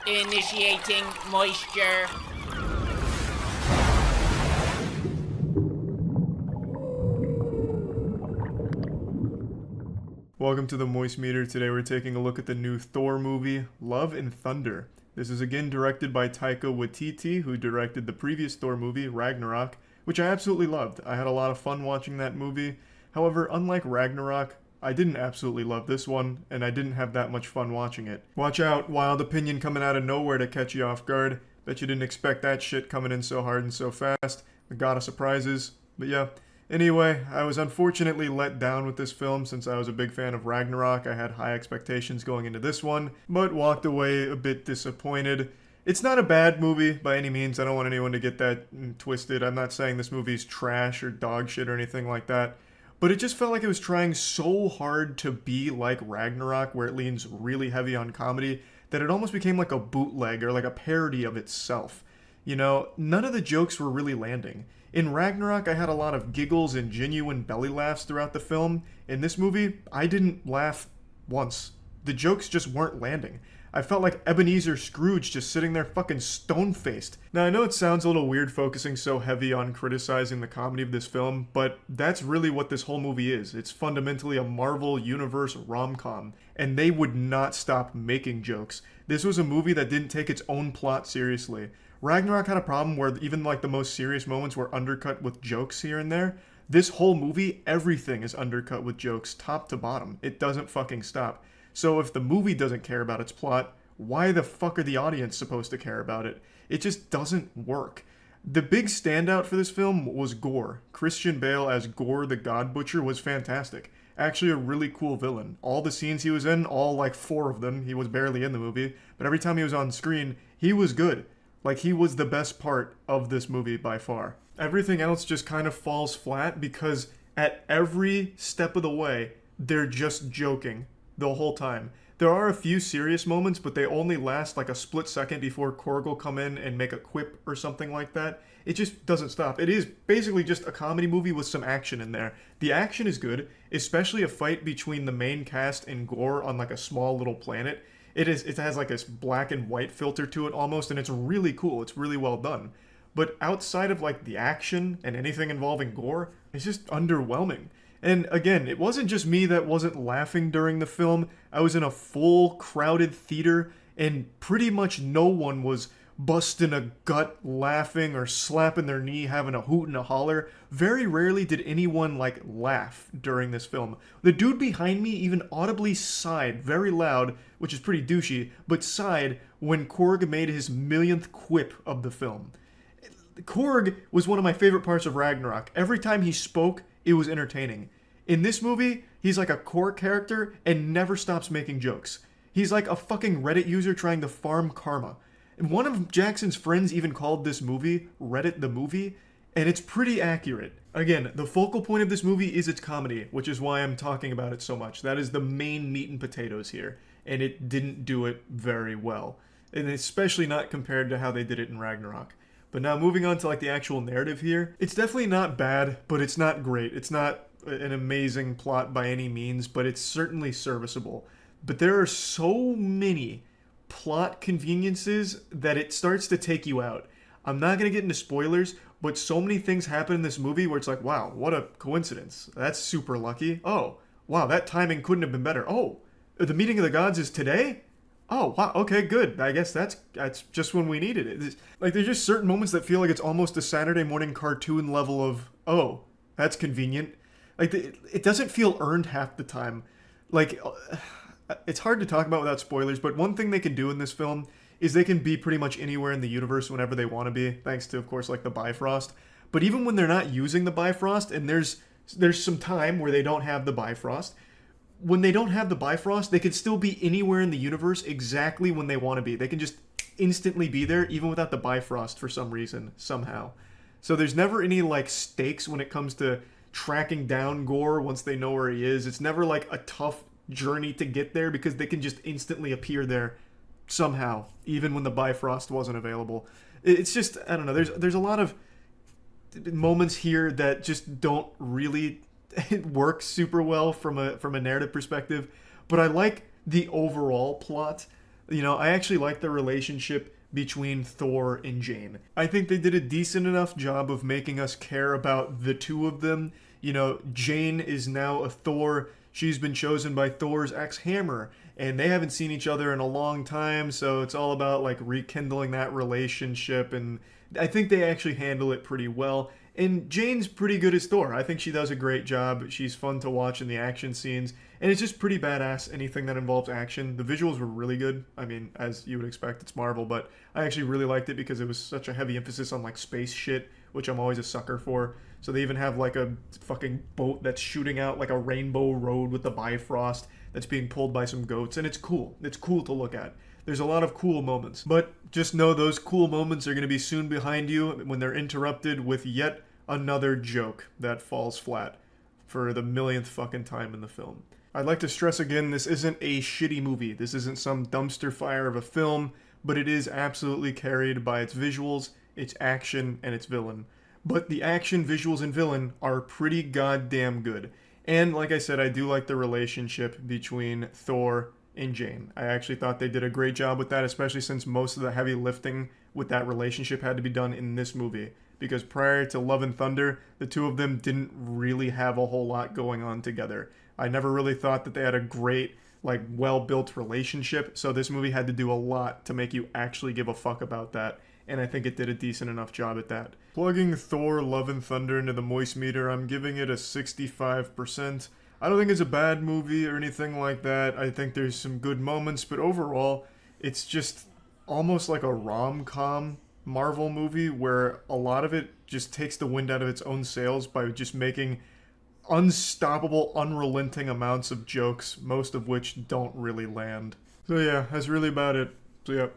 Initiating moisture. Welcome to the Moist Meter. Today we're taking a look at the new Thor movie, Love and Thunder. This is again directed by Taika Waititi, who directed the previous Thor movie, Ragnarok, which I absolutely loved. I had a lot of fun watching that movie. However, unlike Ragnarok, I didn't absolutely love this one, and I didn't have that much fun watching it. Watch out, wild opinion coming out of nowhere to catch you off guard. Bet you didn't expect that shit coming in so hard and so fast. The god of surprises. But yeah. Anyway, I was unfortunately let down with this film since I was a big fan of Ragnarok. I had high expectations going into this one, but walked away a bit disappointed. It's not a bad movie by any means. I don't want anyone to get that twisted. I'm not saying this movie's trash or dog shit or anything like that. But it just felt like it was trying so hard to be like Ragnarok, where it leans really heavy on comedy, that it almost became like a bootleg or like a parody of itself. You know, none of the jokes were really landing. In Ragnarok, I had a lot of giggles and genuine belly laughs throughout the film. In this movie, I didn't laugh once. The jokes just weren't landing. I felt like Ebenezer Scrooge just sitting there fucking stone-faced. Now, I know it sounds a little weird focusing so heavy on criticizing the comedy of this film, but that's really what this whole movie is. It's fundamentally a Marvel Universe rom-com, and they would not stop making jokes. This was a movie that didn't take its own plot seriously. Ragnarok had a problem where even like the most serious moments were undercut with jokes here and there. This whole movie, everything is undercut with jokes, top to bottom. It doesn't fucking stop. So if the movie doesn't care about its plot, why the fuck are the audience supposed to care about it? It just doesn't work. The big standout for this film was Gore. Christian Bale as Gore the God Butcher was fantastic. Actually a really cool villain. All the scenes he was in, all like 4 of them, he was barely in the movie, but every time he was on screen, he was good. Like, he was the best part of this movie by far. Everything else just kind of falls flat because at every step of the way, they're just joking the whole time. There are a few serious moments, but they only last like a split second before Korg will come in and make a quip or something like that. It just doesn't stop. It is basically just a comedy movie with some action in there. The action is good, especially a fight between the main cast and Gore on like a small little planet. It has like this black and white filter to it almost, and it's really cool. It's really well done. But outside of like the action and anything involving Gore, it's just underwhelming. And again, it wasn't just me that wasn't laughing during the film. I was in a full crowded theater, and pretty much no one was busting a gut laughing or slapping their knee having a hoot and a holler. Very rarely did anyone like laugh during this film. The dude behind me even audibly sighed very loud, which is pretty douchey, but sighed when Korg made his millionth quip of the film. Korg was one of my favorite parts of Ragnarok. Every time he spoke, it was entertaining. In this movie, he's like a core character and never stops making jokes. He's like a fucking Reddit user trying to farm karma. And one of Jackson's friends even called this movie Reddit the Movie, and it's pretty accurate. Again, the focal point of this movie is its comedy, which is why I'm talking about it so much. That is the main meat and potatoes here, and it didn't do it very well. And especially not compared to how they did it in Ragnarok. But now moving on to like the actual narrative here, it's definitely not bad, but it's not great. It's not an amazing plot by any means, but it's certainly serviceable. But there are so many plot conveniences that it starts to take you out. I'm not going to get into spoilers, but so many things happen in this movie where it's like, wow, what a coincidence. That's super lucky. Oh, wow, that timing couldn't have been better. Oh, the meeting of the gods is today? Oh, wow, okay, good. I guess that's just when we needed it. Like, there's just certain moments that feel like it's almost a Saturday morning cartoon level of, oh, that's convenient. Like, it doesn't feel earned half the time. Like, it's hard to talk about without spoilers, but one thing they can do in this film is they can be pretty much anywhere in the universe whenever they want to be, thanks to, of course, like the Bifrost. But even when they're not using the Bifrost, and there's some time where they don't have the Bifrost, when they don't have the Bifrost, they can still be anywhere in the universe exactly when they want to be. They can just instantly be there, even without the Bifrost for some reason, somehow. So there's never any, like, stakes when it comes to tracking down Gore once they know where he is. It's never, like, a tough journey to get there because they can just instantly appear there somehow, even when the Bifrost wasn't available. It's just, I don't know, there's a lot of moments here that just don't really work super well from a narrative perspective, but I like the overall plot. I actually like the relationship between Thor and Jane. I think they did a decent enough job of making us care about the two of them. Jane is now a Thor. She's been chosen by Thor's ex Hammer, and they haven't seen each other in a long time, so it's all about like rekindling that relationship, and I think they actually handle it pretty well. And Jane's pretty good as Thor. I think she does a great job. She's fun to watch in the action scenes, and it's just pretty badass anything that involves action. The visuals were really good. I mean, as you would expect, it's Marvel, but I actually really liked it because it was such a heavy emphasis on like space shit, which I'm always a sucker for. So they even have like a fucking boat that's shooting out like a rainbow road with the Bifrost that's being pulled by some goats, and it's cool. It's cool to look at. There's a lot of cool moments. But just know those cool moments are going to be soon behind you when they're interrupted with yet another joke that falls flat for the millionth fucking time in the film. I'd like to stress again, this isn't a shitty movie. This isn't some dumpster fire of a film, but it is absolutely carried by its visuals, its action, and its villain. But the action, visuals, and villain are pretty goddamn good. And like I said, I do like the relationship between Thor and Jane. I actually thought they did a great job with that, especially since most of the heavy lifting with that relationship had to be done in this movie. Because prior to Love and Thunder, the two of them didn't really have a whole lot going on together. I never really thought that they had a great, like, well-built relationship, so this movie had to do a lot to make you actually give a fuck about that, and I think it did a decent enough job at that. Plugging Thor Love and Thunder into the moist meter, I'm giving it a 65%. I don't think it's a bad movie or anything like that. I think there's some good moments, but overall, it's just almost like a rom-com Marvel movie where a lot of it just takes the wind out of its own sails by just making unstoppable, unrelenting amounts of jokes, most of which don't really land. So yeah, that's really about it. So yeah.